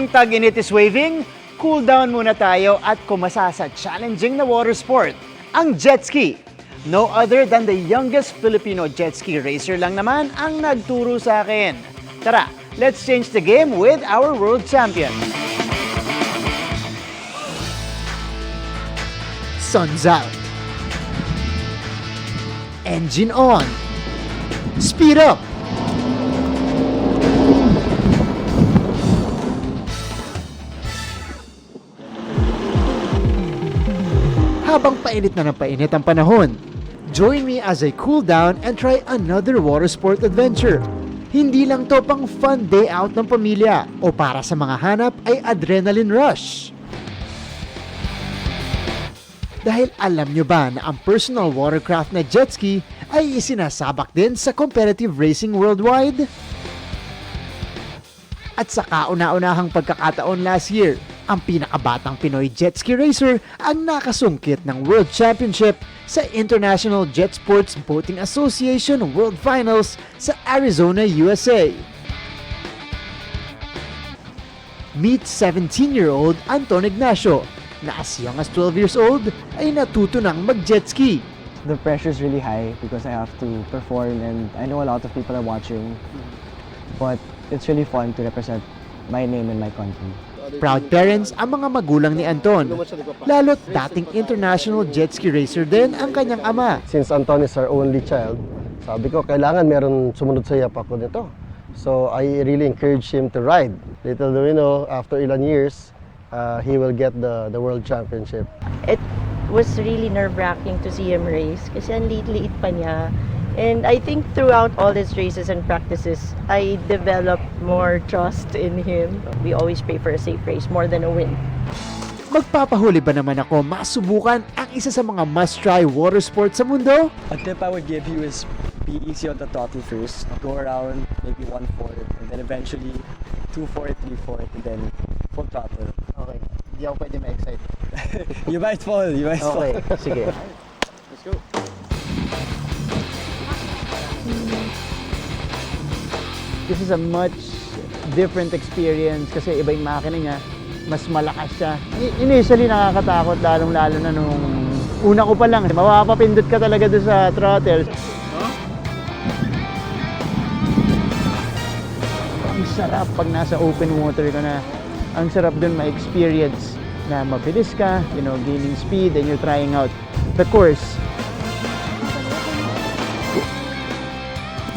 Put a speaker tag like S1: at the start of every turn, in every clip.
S1: Habang tag-init is waving, cool down muna tayo at kumasa sa challenging na water sport, ang jet ski. No other than the youngest Filipino jet ski racer lang naman ang nagturo sa akin. Tara, let's change the game with our world champion. Sun's out. Engine on. Speed up. Habang painit na ng painit ang panahon, join me as I cool down and try another water sport adventure. Hindi lang to pang fun day out ng pamilya o para sa mga hanap ay adrenaline rush. Dahil alam nyo ba na ang personal watercraft na jet ski ay isinasabak din sa competitive racing worldwide? At sa kauna-unahang pagkakataon last year, ang pinakabatang Pinoy jet ski racer ang nakasungkit ng World Championship sa International Jet Sports Boating Association World Finals sa Arizona, USA. Meet 17-year-old Anton Ignacio na as young as 12 years old ay natuto ng mag-jet ski.
S2: The pressure is really high because I have to perform and I know a lot of people are watching. But it's really fun to represent my name and my country.
S1: Proud parents ang mga magulang ni Anton, lalo't dating international jet ski racer din ang kanyang ama.
S3: Since Anton is our only child, sabi ko kailangan meron sumunod sa yapak ko nito. So I really encourage him to ride. Little do we know, after ilan years, he will get the world championship.
S4: It was really nerve-wracking to see him race kasi ang liit-liit pa niya. And I think throughout all his races and practices, I developed more trust in him. We always pray for a safe race more than a win.
S1: Magpapahuli ba naman ako masubukan ang isa sa mga must-try water sports sa mundo?
S2: A tip I would give you is be easy on the throttle first. Go around maybe 1/4 and then eventually 2/4, 3/4 and then full throttle.
S1: Okay, hindi ako pwede ma-excite.
S2: You might fall, you might fall.
S1: Okay, sige.
S2: Let's go.
S1: This is a much different experience kasi iba yung makina niya, mas malakas siya. Initially nakakatakot lalong-lalo na nung una ko pa lang. Mapapapindot ka talaga doon sa throttle. Ang sarap pag nasa open water ka na. Ang sarap doon ma-experience na mabilis ka, gaining speed and you're trying out the course.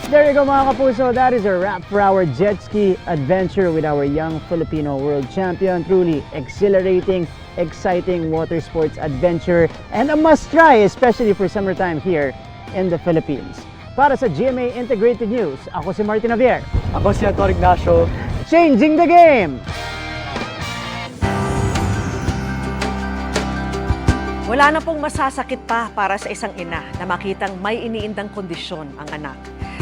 S1: There you go mga kapuso, that is a wrap for our jet ski adventure with our young Filipino world champion. Truly exhilarating, exciting water sports adventure and a must try especially for summertime here in the Philippines. Para sa GMA Integrated News, ako si Martin Javier.
S2: Ako si Anton Ignacio.
S1: Changing the game!
S5: Wala na pong masasakit pa para sa isang ina na makitang may iniindang kondisyon ang anak.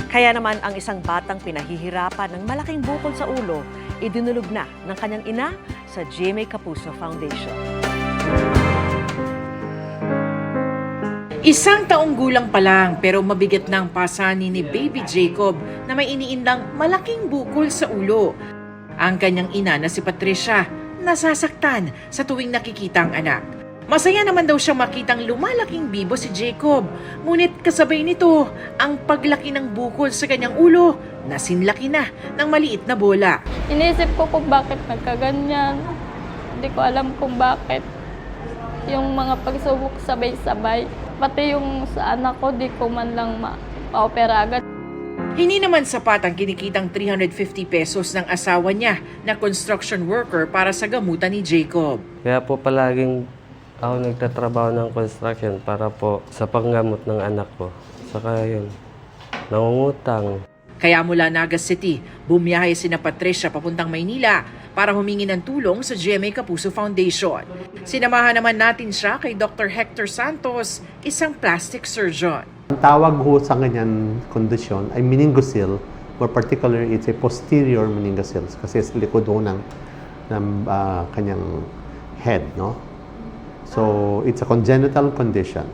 S5: Kaya naman ang isang batang pinahihirapan ng malaking bukol sa ulo, idinulog na ng kanyang ina sa GMA Kapuso Foundation.
S6: Isang taong gulang pa lang pero mabigat ng pasanin ni Baby Jacob na may iniindang malaking bukol sa ulo. Ang kanyang ina na si Patricia nasasaktan sa tuwing nakikita ang anak. Masaya naman daw siyang makitang lumalaking bibo si Jacob. Ngunit kasabay nito, ang paglaki ng bukol sa kanyang ulo, nasinlaki na ng maliit na bola.
S7: Iniisip ko kung bakit nagkaganyan. Hindi ko alam kung bakit. Yung mga pagsubok sabay-sabay. Pati yung sa anak ko, di ko man lang ma-opera agad.
S6: Hindi naman sapat ang kinikitang 350 pesos ng asawa niya na construction worker para sa gamutan ni Jacob.
S8: Kaya po palaging ako nagtatrabaho ng construction para po sa panggamot ng anak ko. Saka yun, nangungutang.
S6: Kaya mula Nagas City, bumiyahe sina Patricia papuntang Maynila para humingi ng tulong sa GMA Kapuso Foundation. Sinamahan naman natin siya kay Dr. Hector Santos, isang plastic surgeon.
S9: Ang tawag ho sa ganyan kondisyon ay meningocele, or particularly it's a posterior meningocele kasi sa likod ho ng kanyang head, no? So, it's a congenital condition.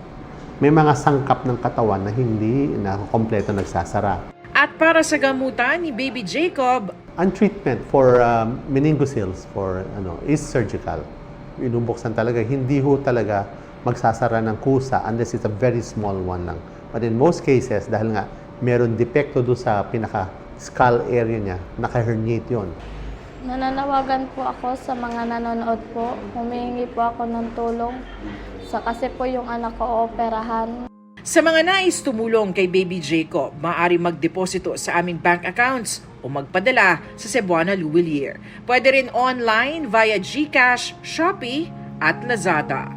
S9: May mga sangkap ng katawan na hindi na kompleto nagsasara.
S6: At para sa gamutan ni Baby Jacob,
S9: Ang treatment for meningococele for is surgical. Inubuksan talaga, hindi ho talaga magsasara ng kusa unless it's a very small one lang. But in most cases, dahil nga meron depekto do sa pinaka-skull area niya, naka-herniate yun.
S7: Nananawagan po ako sa mga nanonood po. Humihingi po ako ng tulong kasi po yung anak ko operahan.
S6: Sa mga nais tumulong kay Baby Jacob, maaari magdeposito sa aming bank accounts o magpadala sa Cebuana Luwilier. Pwede rin online via GCash, Shopee at Lazada.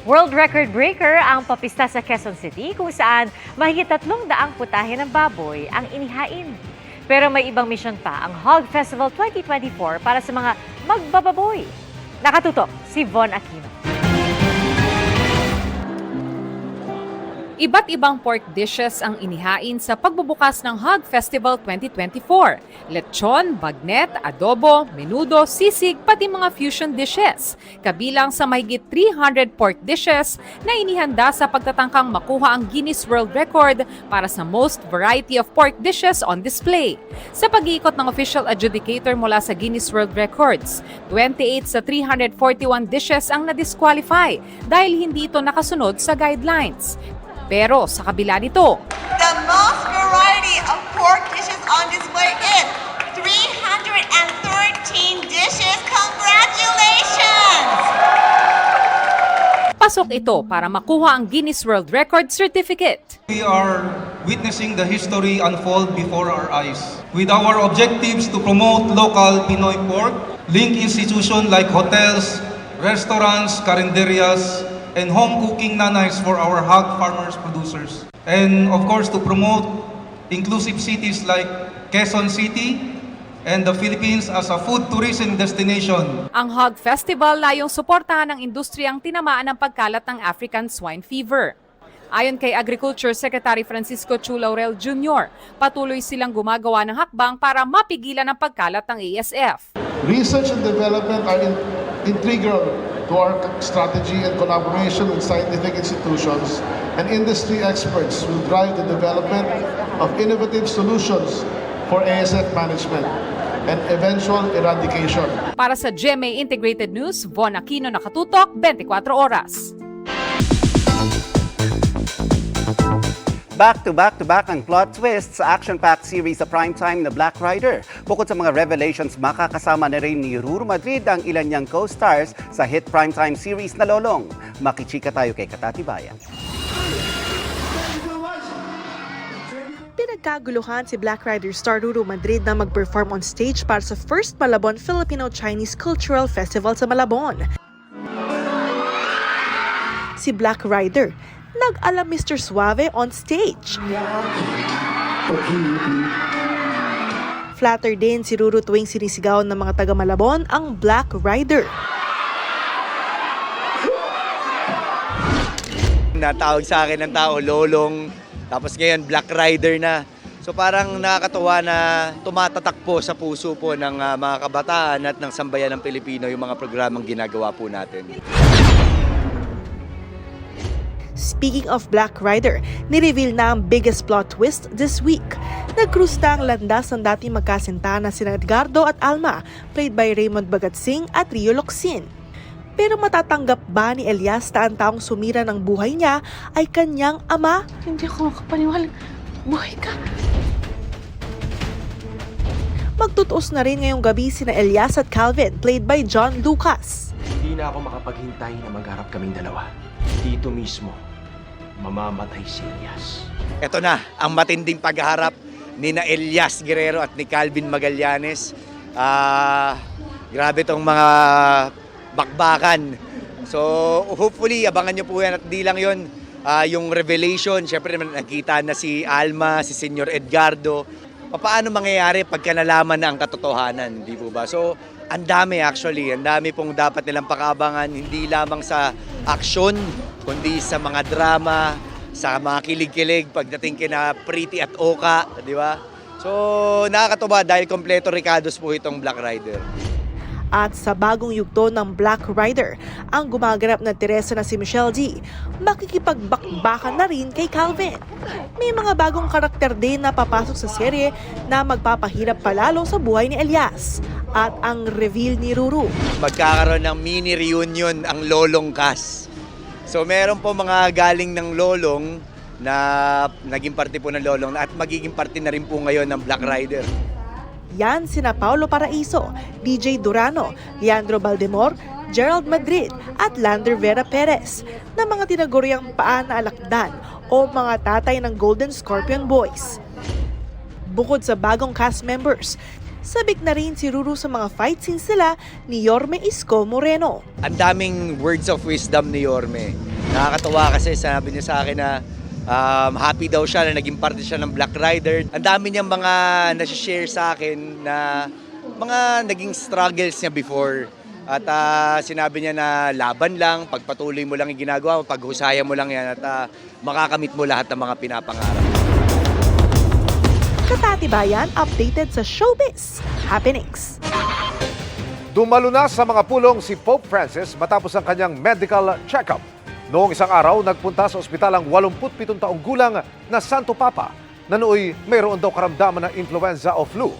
S5: World record breaker ang papista sa Quezon City kung saan mahigit 300 putahe ng baboy ang inihain. Pero may ibang misyon pa ang Hog Festival 2024 para sa mga magbababoy. Nakatutok si Von Aquino.
S10: Iba't ibang pork dishes ang inihain sa pagbubukas ng Hog Festival 2024. Lechon, bagnet, adobo, menudo, sisig, pati mga fusion dishes. Kabilang sa mahigit 300 pork dishes na inihanda sa pagtatangkang makuha ang Guinness World Record para sa most variety of pork dishes on display. Sa pag-iikot ng official adjudicator mula sa Guinness World Records, 28 sa 341 dishes ang na-disqualify dahil hindi ito nakasunod sa guidelines. Pero sa kabila nito,
S11: the most variety of pork dishes on display is 313 dishes. Congratulations!
S10: pasok ito para makuha ang Guinness World Record Certificate.
S12: We are witnessing the history unfold before our eyes. With our objectives to promote local Pinoy pork, link institutions like hotels, restaurants, carinderias, and home cooking nanays for our hog farmers producers. And of course, to promote inclusive cities like Quezon City and the Philippines as a food tourism destination.
S10: Ang Hog Festival layong suportahan ng industriyang tinamaan ng pagkalat ng African swine fever. Ayon kay Agriculture Secretary Francisco Chu Laurel Jr., patuloy silang gumagawa ng hakbang para mapigilan ang pagkalat ng ASF.
S13: Research and development are integral to our strategy, and collaboration with scientific institutions and industry experts will drive the development of innovative solutions for ASF management and eventual eradication.
S10: Para sa GMA Integrated News, Von Aquino, nakatutok 24 oras.
S14: Back-to-back ang plot twists sa action-packed series sa primetime na Black Rider. Bukod sa mga revelations, makakasama na rin ni Ruru Madrid ang ilan niyang co-stars sa hit primetime series na Lolong. Makichika tayo kay Katati Bayan.
S15: Pinagkaguluhan si Black Rider star Ruru Madrid na mag-perform on stage para sa first Malabon Filipino-Chinese Cultural Festival sa Malabon. Si Black Rider nag-ala Mr. Suave on stage. Flatter din si Ruru tuwing sinisigaw ng mga taga-Malabon ang Black Rider.
S16: Natawag sa akin ng tao, Lolong, tapos ngayon Black Rider na. So parang nakakatuwa na tumatatak po sa puso po ng mga kabataan at ng sambayan ng Pilipino yung mga programang ginagawa po natin.
S15: Speaking of Black Rider, nireveal na ang biggest plot twist this week. Nag-cruise na ang landas ng dating magkasintahan na sina Edgardo at Alma, played by Raymond Bagatsing at Rio Locsin. Pero matatanggap ba ni Elias na ang taong sumira ng buhay niya ay kanyang ama?
S7: Hindi ako makapaniwala. Buhay ka.
S15: Magtutuos na rin ngayong gabi sina Elias at Calvin, played by John Lucas.
S17: Hindi na ako makapaghintay na magharap kaming dalawa. Dito mismo, mamamatay si Elias.
S16: Ito na, ang matinding pagharap ni na Elias Guerrero at ni Calvin Magallanes. Grabe tong mga bakbakan. So hopefully, abangan nyo po yan at di lang yun. Yung revelation, syempre nakita na si Alma, si Senyor Edgardo. Paano mangyayari pagka nalaman na ang katotohanan, di po ba? So ang dami actually, ang dami pong dapat nilang pakaabangan, hindi lamang sa aksyon, kundi sa mga drama, sa mga kilig-kilig pagdating kina Pretty at Oka, di ba? So nakakatuwa dahil kompleto Ricardos po itong Black Rider.
S15: At sa bagong yugto ng Black Rider, ang gumaganap na Teresa na si Michelle D, makikipagbakbakan na rin kay Calvin. May mga bagong karakter din na papasok sa serye na magpapahirap palalo sa buhay ni Elias. At ang reveal ni Ruru.
S16: Magkakaroon ng mini reunion ang Lolong cast. So meron po mga galing ng Lolong na naging parte po ng Lolong at magiging parte na rin po ngayon ng Black Rider.
S15: Yan sina Paulo Paraiso, DJ Durano, Leandro Baldemor, Gerald Madrid at Lander Vera Perez na mga tinaguriang paa na alakdan o mga tatay ng Golden Scorpion Boys. Bukod sa bagong cast members, sabik na rin si Ruru sa mga fight scenes nila ni Yorme Isko Moreno.
S16: Ang daming words of wisdom ni Yorme. Nakakatawa kasi sabi niya sa akin na happy daw siya na naging parte siya ng Black Rider. Ang dami niyang mga nasi-share sa akin na mga naging struggles niya before. At sinabi niya na laban lang, pagpatuloy mo lang yung ginagawa mo, paghusaya mo lang yan at makakamit mo lahat ng mga pinapangarap.
S15: Katatibayan updated sa Showbiz Happenings.
S18: Dumalo na sa mga pulong si Pope Francis matapos ang kanyang medical check-up. Noong isang araw, nagpunta sa ospital ang 87 taong gulang na Santo Papa na nooy mayroon daw karamdaman ng influenza o flu.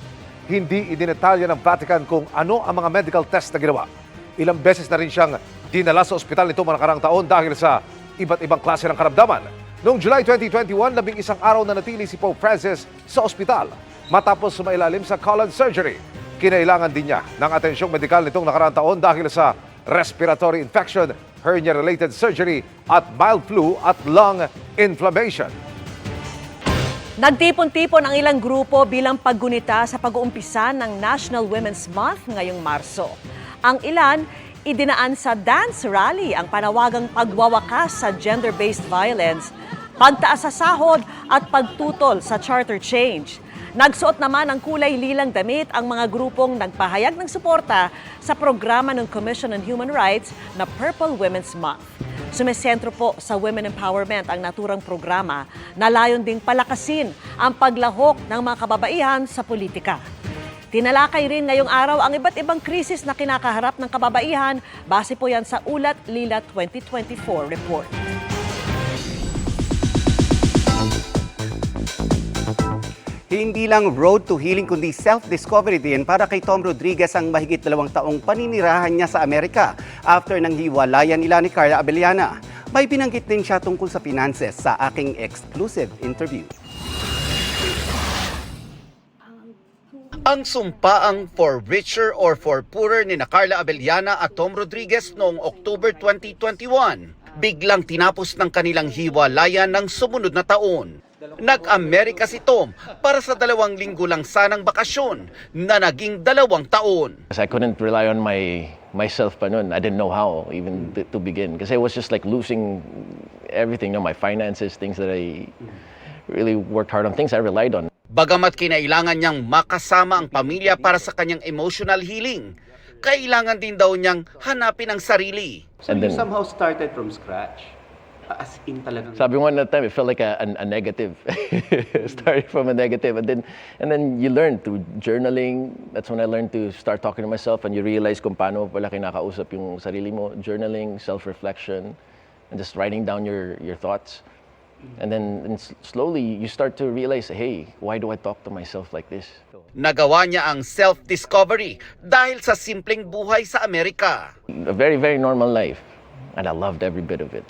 S18: Hindi idinetalya ng Vatican kung ano ang mga medical test na ginawa. Ilang beses na rin siyang dinala sa ospital nito mga nakarang taon dahil sa iba't ibang klase ng karamdaman. Noong July 2021, 11 araw na natili si Pope Francis sa ospital matapos sumailalim sa colon surgery. Kinailangan din niya ng atensyong medikal nitong nakarang taon dahil sa respiratory infection, hernia-related surgery at mild flu at lung inflammation.
S5: Nagtipon-tipon ang ilang grupo bilang paggunita sa pag-uumpisa ng National Women's Month ngayong Marso. Ang ilan, idinaan sa dance rally ang panawagang pagwawakas sa gender-based violence, pagtaas sa sahod at pagtutol sa charter change. Nagsuot naman ng kulay lilang damit ang mga grupong nagpahayag ng suporta sa programa ng Commission on Human Rights na Purple Women's Month. Sumesentro po sa women empowerment ang naturang programa na layon ding palakasin ang paglahok ng mga kababaihan sa politika. Tinalakay rin ngayong araw ang iba't ibang krisis na kinakaharap ng kababaihan base po yan sa Ulat Lila 2024 report.
S14: Hindi lang road to healing kundi self-discovery din para kay Tom Rodriguez ang mahigit 2 taong paninirahan niya sa Amerika after ng hiwalayan nila ni Carla Abellana. May binanggit din siya tungkol sa finances sa aking exclusive interview. Ang sumpaang for richer or for poorer ni Carla Abellana at Tom Rodriguez noong October 2021, biglang tinapos ng kanilang hiwalayan ng sumunod na taon. Nag-Amerika si Tom para sa 2 linggo lang sanang bakasyon na naging 2 taon.
S19: I couldn't rely on myself pa nun. I didn't know how even to begin kasi I was just like losing everything, my finances, things that I really worked hard on, things I relied on.
S14: Bagamat kinailangan niyang makasama ang pamilya para sa kanyang emotional healing, kailangan din daw niyang hanapin ang sarili.
S17: So you somehow started from scratch? As in talagang...
S19: Sabi mo that time, it felt like a negative. Starting from a negative. And then you learn through journaling. That's when I learned to start talking to myself and you realize kung paano pala kinakausap yung sarili mo. Journaling, self-reflection, and just writing down your thoughts. And then slowly, you start to realize, hey, why do I talk to myself like this?
S14: Nagawa niya ang self-discovery dahil sa simpleng buhay sa Amerika.
S19: A very, very normal life. And I loved every bit of it.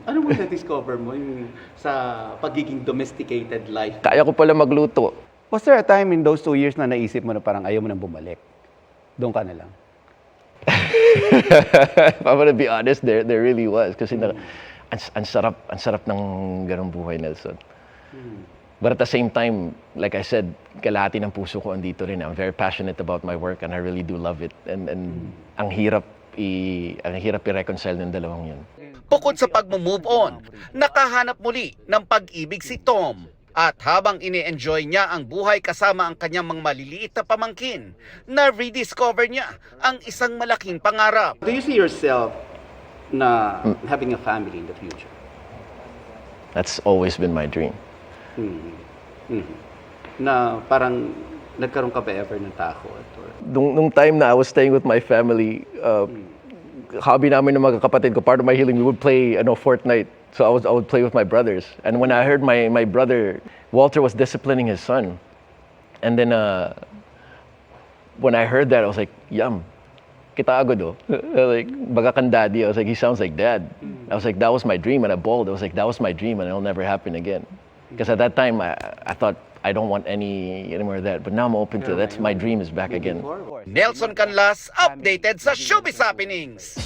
S17: Ano mo na-discover mo yung sa pagiging domesticated life?
S19: Kaya ko pala magluto.
S14: Was there a time in those 2 years na naisip mo na parang ayaw mo nang bumalik? Doon ka na lang?
S19: If I'm gonna be honest, there really was. Kasi ang sarap ng ganung buhay, Nelson. But at the same time, like I said, kalahati ng puso ko andito rin. I'm very passionate about my work and I really do love it. And ang hirap i-reconcile ng dalawang yun.
S14: Bukod sa pag-move on, nakahanap muli ng pag-ibig si Tom. At habang ini-enjoy niya ang buhay kasama ang kanyang mga maliliit na pamangkin, na-rediscover niya ang isang malaking pangarap.
S17: Do you see yourself na having a family in the future?
S19: That's always been my dream.
S17: Na parang
S14: Nagkaroon ka ba ever ng takot?
S19: Nung time na I was staying with my family, hobby namin ng mga kapatid ko, part of my healing, we would play Fortnite. So I would play with my brothers. And when I heard my brother, Walter, was disciplining his son, and then when I heard that, I was like, yum. Kita agad oh. Like, baga kang daddy. I was like, he sounds like dad. I was like, that was my dream, and I bawled. I was like, that was my dream, and it'll never happen again. Because at that time, I thought, I don't want any more of that. But now I'm open to it. That's my dream is back again.
S14: Nelson Canlas, updated sa Showbiz Happenings.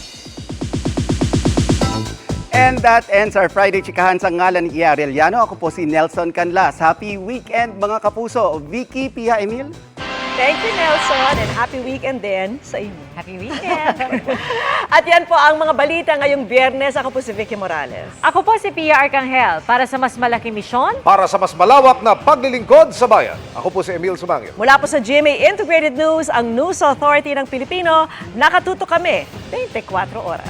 S14: And that ends our Friday Chikahan sa ngalan ni Ia Arellano. Ako po si Nelson Canlas. Happy weekend mga kapuso. Vicky, Pia, Emil.
S5: Thank you, Nelson, and happy weekend din sa inyo. Happy weekend! At yan po ang mga balita ngayong Biyernes. Ako po si Vicky Morales.
S10: Ako po si Pia Arcangel para sa mas malaking misyon.
S18: Para sa mas malawak na paglilingkod sa bayan, ako po si Emil Sumangil.
S5: Mula po sa GMA Integrated News, ang News Authority ng Pilipino, nakatuto kami 24 oras.